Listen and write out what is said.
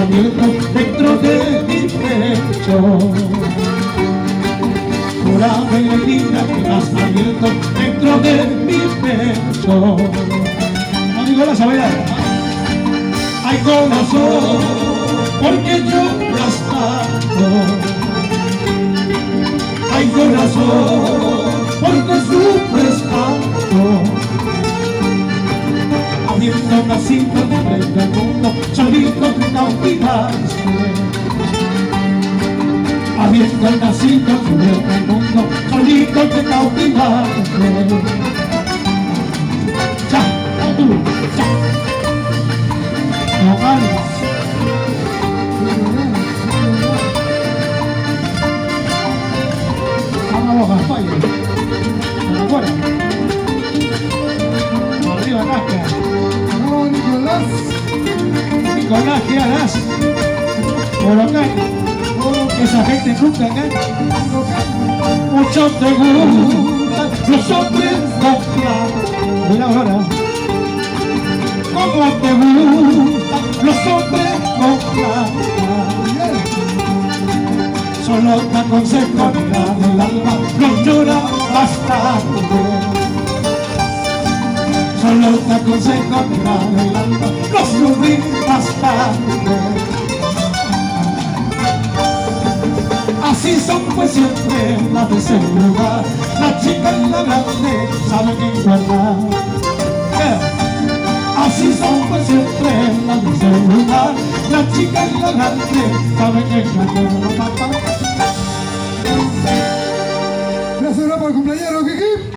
abierto dentro de mi pecho. Por alegría que has abierto dentro de mi pecho. Amigo, la sabrá. Ay, corazón, porque lloras tanto. Ay, corazón, porque sufres tanto. Habiendo nacido libre del mundo, solito te cautivaste. Habiendo nacido libre del mundo, solito te cautivaste. Ya, tú, ya. No ganas. Vamos a falla. Afuera. Arriba, Casca. No, Nicolás. Nicolás, ¿qué harás? Por acá. Esa gente nunca gana. Mucho te gustan los hombres confiados. Mira ahora. ¿Cómo te gustan los hombres confiados? Solo te aconsejo mirar el alma, no llora bastante. Solo te aconsejo mirar el alma, no sufrir bastante. Así son pues siempre las de ese lugar, la chica y la grande saben enguardar. Así son pues siempre las de ese lugar, la chica y la grande saben enguardar. Gracias por el cumpleaños, Kiki.